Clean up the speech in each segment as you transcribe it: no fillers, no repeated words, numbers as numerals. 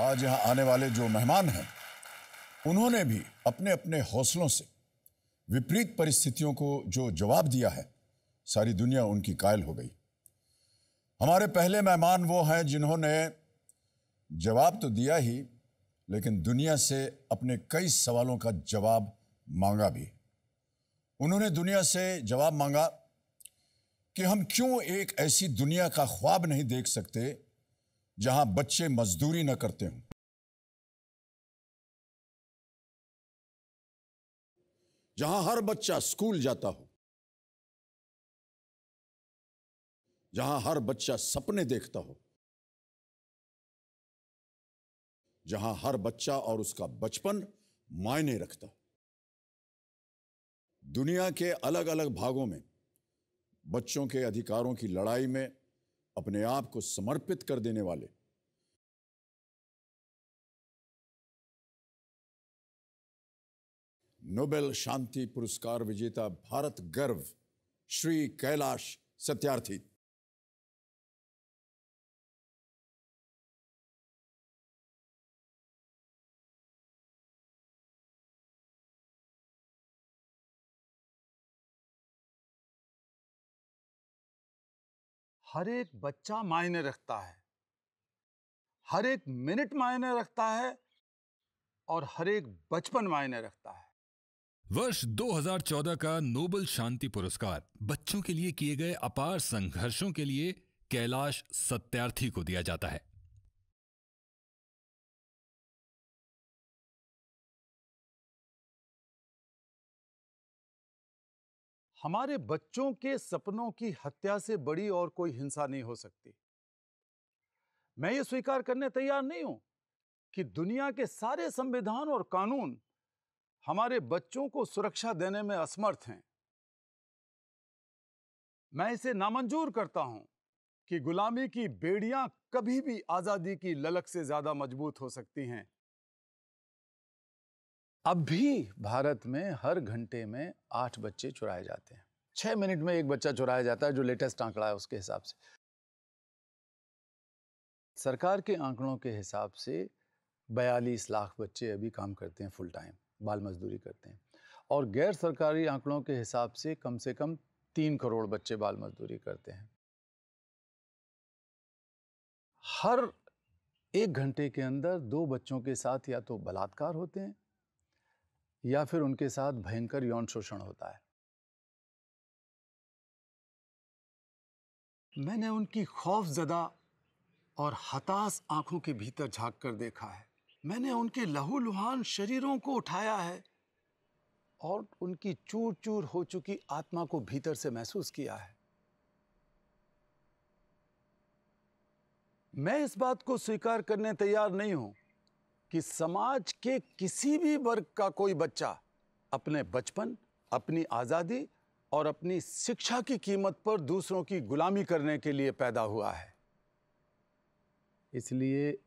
आज यहाँ आने वाले जो मेहमान हैं, उन्होंने भी अपने अपने हौसलों से विपरीत परिस्थितियों को जो जवाब दिया है, सारी दुनिया उनकी कायल हो गई। हमारे पहले मेहमान वो हैं जिन्होंने जवाब तो दिया ही, लेकिन दुनिया से अपने कई सवालों का जवाब मांगा भी। उन्होंने दुनिया से जवाब मांगा कि हम क्यों एक ऐसी दुनिया का ख्वाब नहीं देख सकते जहां बच्चे मजदूरी न करते हों, जहां हर बच्चा स्कूल जाता हो, जहां हर बच्चा सपने देखता हो, जहां हर बच्चा और उसका बचपन मायने रखता हो। दुनिया के अलग अलग भागों में बच्चों के अधिकारों की लड़ाई में अपने आप को समर्पित कर देने वाले नोबेल शांति पुरस्कार विजेता भारत गर्व श्री कैलाश सत्यार्थी। हर एक बच्चा मायने रखता है, हर एक मिनट मायने रखता है और हर एक बचपन मायने रखता है। वर्ष 2014 का नोबेल शांति पुरस्कार बच्चों के लिए किए गए अपार संघर्षों के लिए कैलाश सत्यार्थी को दिया जाता है। हमारे बच्चों के सपनों की हत्या से बड़ी और कोई हिंसा नहीं हो सकती। मैं ये स्वीकार करने तैयार नहीं हूं कि दुनिया के सारे संविधान और कानून हमारे बच्चों को सुरक्षा देने में असमर्थ हैं। मैं इसे नामंजूर करता हूं कि गुलामी की बेड़ियां कभी भी आजादी की ललक से ज्यादा मजबूत हो सकती हैं। अब भी भारत में हर घंटे में 8 बच्चे चुराए जाते हैं। 6 मिनट में एक बच्चा चुराया जाता है, जो लेटेस्ट आंकड़ा है उसके हिसाब से। सरकार के आंकड़ों के हिसाब से 42 लाख बच्चे अभी काम करते हैं, फुल टाइम बाल मजदूरी करते हैं, और गैर सरकारी आंकड़ों के हिसाब से कम 3 करोड़ बच्चे बाल मजदूरी करते हैं। हर 1 घंटे के अंदर 2 बच्चों के साथ या तो बलात्कार होते हैं या फिर उनके साथ भयंकर यौन शोषण होता है। मैंने उनकी खौफजदा और हताश आंखों के भीतर झांक कर देखा है। मैंने उनके लहूलुहान शरीरों को उठाया है और उनकी चूर चूर हो चुकी आत्मा को भीतर से महसूस किया है। मैं इस बात को स्वीकार करने तैयार नहीं हूं कि समाज के किसी भी वर्ग का कोई बच्चा अपने बचपन, अपनी आजादी और अपनी शिक्षा की कीमत पर दूसरों की गुलामी करने के लिए पैदा हुआ है। इसलिए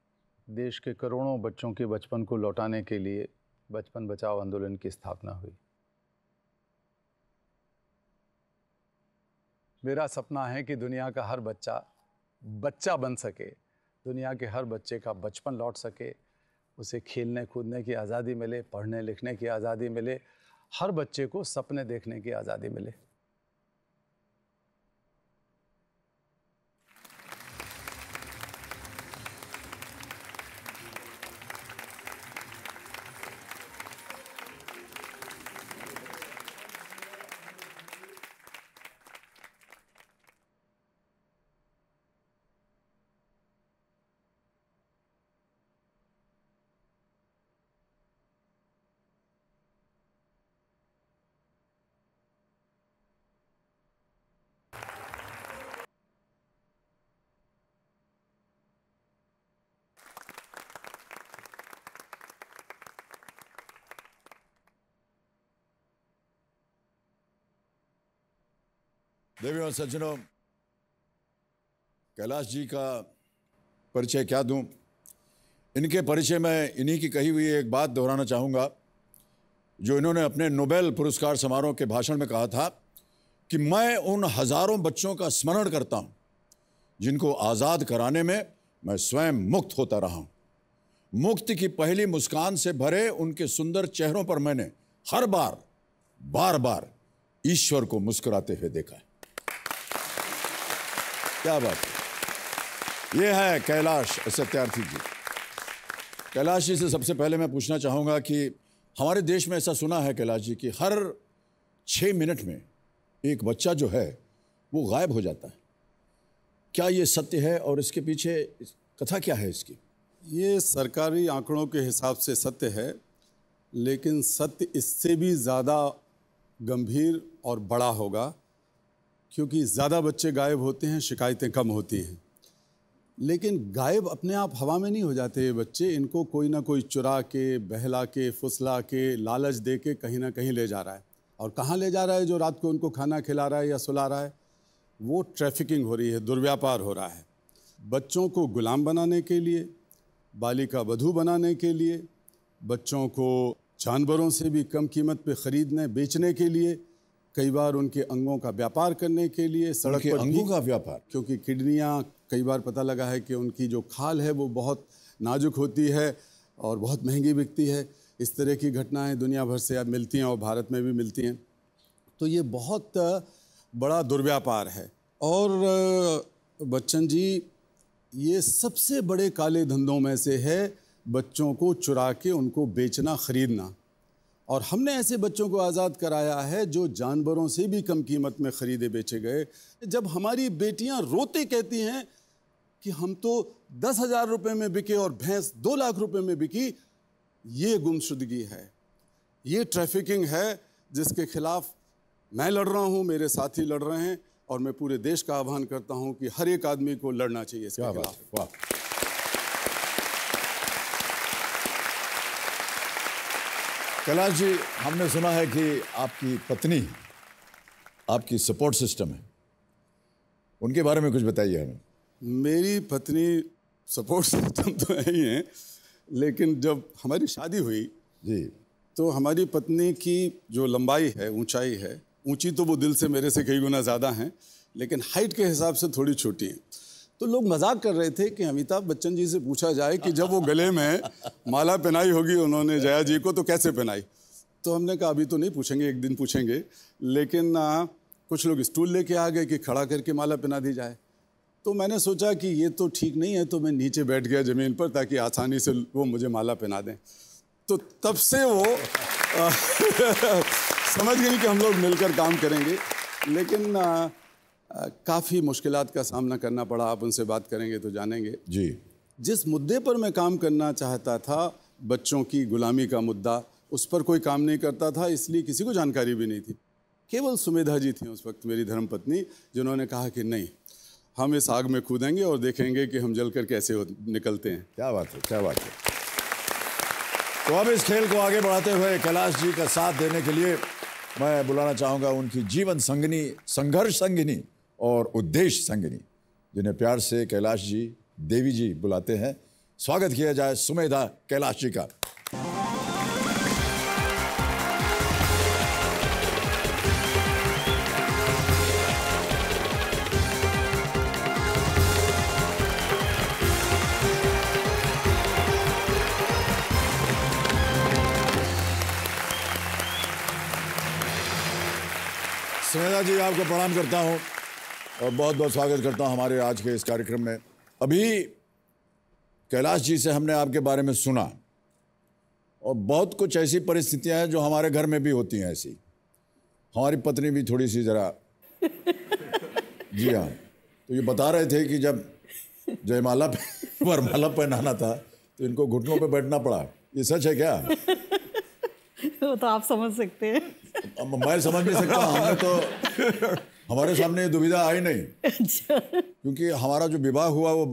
देश के करोड़ों बच्चों के बचपन को लौटाने के लिए बचपन बचाओ आंदोलन की स्थापना हुई। मेरा सपना है कि दुनिया का हर बच्चा बन सके, दुनिया के हर बच्चे का बचपन लौट सके, उसे खेलने कूदने की आज़ादी मिले, पढ़ने लिखने की आज़ादी मिले, हर बच्चे को सपने देखने की आज़ादी मिले। देवियों और सज्जनों, कैलाश जी का परिचय क्या दूं? इनके परिचय में इन्हीं की कही हुई एक बात दोहराना चाहूँगा, जो इन्होंने अपने नोबेल पुरस्कार समारोह के भाषण में कहा था कि मैं उन हजारों बच्चों का स्मरण करता हूँ जिनको आज़ाद कराने में मैं स्वयं मुक्त होता रहा हूँ। मुक्ति की पहली मुस्कान से भरे उनके सुंदर चेहरों पर मैंने हर बार बार ईश्वर को मुस्कुराते हुए देखा है। क्या बात है। ये है कैलाश सत्यार्थी जी। कैलाश जी से सबसे पहले मैं पूछना चाहूंगा कि हमारे देश में ऐसा सुना है कैलाश जी कि हर 6 मिनट में एक बच्चा जो है वो गायब हो जाता है। क्या ये सत्य है और इसके पीछे कथा क्या है इसकी? ये सरकारी आंकड़ों के हिसाब से सत्य है, लेकिन सत्य इससे भी ज़्यादा गंभीर और बड़ा होगा, क्योंकि ज़्यादा बच्चे गायब होते हैं, शिकायतें कम होती हैं। लेकिन गायब अपने आप हवा में नहीं हो जाते ये बच्चे, इनको कोई ना कोई चुरा के, बहला के, फुसला के, लालच दे के कहीं ना कहीं ले जा रहा है। और कहाँ ले जा रहा है? जो रात को उनको खाना खिला रहा है या सुला रहा है, वो ट्रैफिकिंग हो रही है, दुर्व्यापार हो रहा है। बच्चों को गुलाम बनाने के लिए, बालिका वधू बनाने के लिए, बच्चों को जानवरों से भी कम कीमत पे ख़रीदने बेचने के लिए, कई बार उनके अंगों का व्यापार करने के लिए, सड़क पर अंगों का व्यापार, क्योंकि किडनियाँ कई बार पता लगा है कि उनकी जो खाल है वो बहुत नाजुक होती है और बहुत महंगी बिकती है। इस तरह की घटनाएं दुनिया भर से अब मिलती हैं और भारत में भी मिलती हैं। तो ये बहुत बड़ा दुर्व्यापार है। और बच्चन जी, ये सबसे बड़े काले धंधों में से है, बच्चों को चुरा के उनको बेचना, ख़रीदना। और हमने ऐसे बच्चों को आज़ाद कराया है जो जानवरों से भी कम कीमत में ख़रीदे बेचे गए। जब हमारी बेटियां रोते कहती हैं कि हम तो 10,000 रुपये में बिके और भैंस 2 लाख रुपए में बिकी, ये गुमशुदगी है, ये ट्रैफिकिंग है, जिसके खिलाफ मैं लड़ रहा हूँ, मेरे साथी लड़ रहे हैं, और मैं पूरे देश का आह्वान करता हूँ कि हर एक आदमी को लड़ना चाहिए इसके खिलाफ। वाह। कैलाश जी, हमने सुना है कि आपकी पत्नी आपकी सपोर्ट सिस्टम है, उनके बारे में कुछ बताइए हमें। मेरी पत्नी सपोर्ट सिस्टम तो है ही है, लेकिन जब हमारी शादी हुई जी, तो हमारी पत्नी की जो लंबाई है, ऊंचाई है, ऊंची तो वो दिल से मेरे से कई गुना ज़्यादा हैं, लेकिन हाइट के हिसाब से थोड़ी छोटी हैं। तो लोग मजाक कर रहे थे कि अमिताभ बच्चन जी से पूछा जाए कि जब वो गले में माला पहनाई होगी उन्होंने जया जी को, तो कैसे पहनाई? तो हमने कहा अभी तो नहीं पूछेंगे, एक दिन पूछेंगे। लेकिन कुछ लोग स्टूल लेके आ गए कि खड़ा करके माला पहना दी जाए। तो मैंने सोचा कि ये तो ठीक नहीं है, तो मैं नीचे बैठ गया ज़मीन पर, ताकि आसानी से वो मुझे माला पहना दें। तो तब से वो समझ गई कि हम लोग मिलकर काम करेंगे। लेकिन काफ़ी मुश्किलात का सामना करना पड़ा। आप उनसे बात करेंगे तो जानेंगे जी। जिस मुद्दे पर मैं काम करना चाहता था, बच्चों की गुलामी का मुद्दा, उस पर कोई काम नहीं करता था, इसलिए किसी को जानकारी भी नहीं थी। केवल सुमेधा जी थी उस वक्त, मेरी धर्मपत्नी, जिन्होंने कहा कि नहीं, हम इस आग में कूदेंगे और देखेंगे कि हम जलकर कैसे निकलते हैं। क्या बात है, क्या बात है। तो अब इस खेल को आगे बढ़ाते हुए कैलाश जी का साथ देने के लिए मैं बुलाना चाहूँगा उनकी जीवन संगिनी, संघर्ष संगिनी और उद्देश्य संगिनी, जिन्हें प्यार से कैलाश जी, देवी जी बुलाते हैं। स्वागत किया जाए सुमेधा कैलाश जी का। सुमेधा जी, आपको प्रणाम करता हूं और बहुत बहुत स्वागत करता हूं हमारे आज के इस कार्यक्रम में। अभी कैलाश जी से हमने आपके बारे में सुना और बहुत कुछ ऐसी परिस्थितियां हैं जो हमारे घर में भी होती हैं ऐसी। हमारी पत्नी भी थोड़ी सी जरा जी हाँ, तो ये बता रहे थे कि जब जयमाला वरमाला पहनाना था तो इनको घुटनों पे बैठना पड़ा। ये सच है क्या? वो तो आप समझ सकते हैं। मैं समझ नहीं सकता, हमने तो हमारे सामने ये दुविधा आई नहीं। अच्छा। क्योंकि हमारा जो विवाह हुआ वो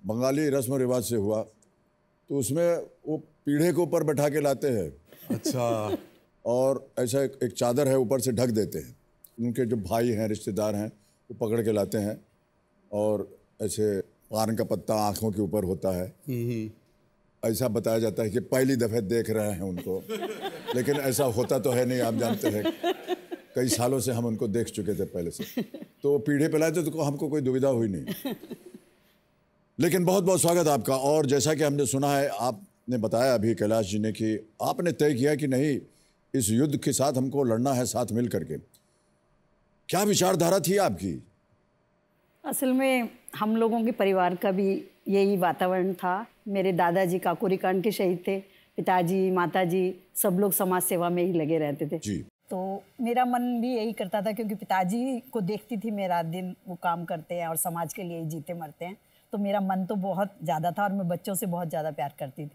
बंगाली रस्म रिवाज से हुआ, तो उसमें वो पीढ़े के ऊपर बैठा के लाते हैं। अच्छा। और ऐसा एक चादर है, ऊपर से ढक देते हैं। उनके जो भाई हैं, रिश्तेदार हैं, वो पकड़ के लाते हैं और ऐसे पान का पत्ता आँखों के ऊपर होता है। ऐसा बताया जाता है कि पहली दफ़े देख रहे हैं उनको, लेकिन ऐसा होता तो है नहीं, आप जानते हैं। कई सालों से हम उनको देख चुके थे पहले से। तो पीढ़े पे लाए थे तो हमको कोई दुविधा हुई नहीं। लेकिन बहुत बहुत स्वागत आपका। और जैसा कि हमने सुना है, आपने बताया अभी कैलाश जी ने कि आपने तय किया कि नहीं, इस युद्ध के साथ हमको लड़ना है साथ मिल करके। क्या विचारधारा थी आपकी? असल में हम लोगों के परिवार का भी यही वातावरण था। मेरे दादाजी काकोरी कांड के शहीद थे, पिताजी माताजी सब लोग समाज सेवा में ही लगे रहते थे जी। तो मेरा मन भी यही करता था, क्योंकि पिताजी को देखती थी मैं रात दिन वो काम करते हैं और समाज के लिए ही जीते मरते हैं, तो मेरा मन तो बहुत ज़्यादा था और मैं बच्चों से बहुत ज़्यादा प्यार करती थी।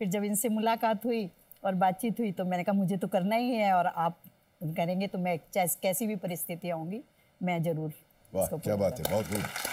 फिर जब इनसे मुलाकात हुई और बातचीत हुई तो मैंने कहा मुझे तो करना ही है, और आप करेंगे तो मैं कैसी भी परिस्थितियाँ होंगी मैं ज़रूर। वाह, क्या बात है, बहुत खूब।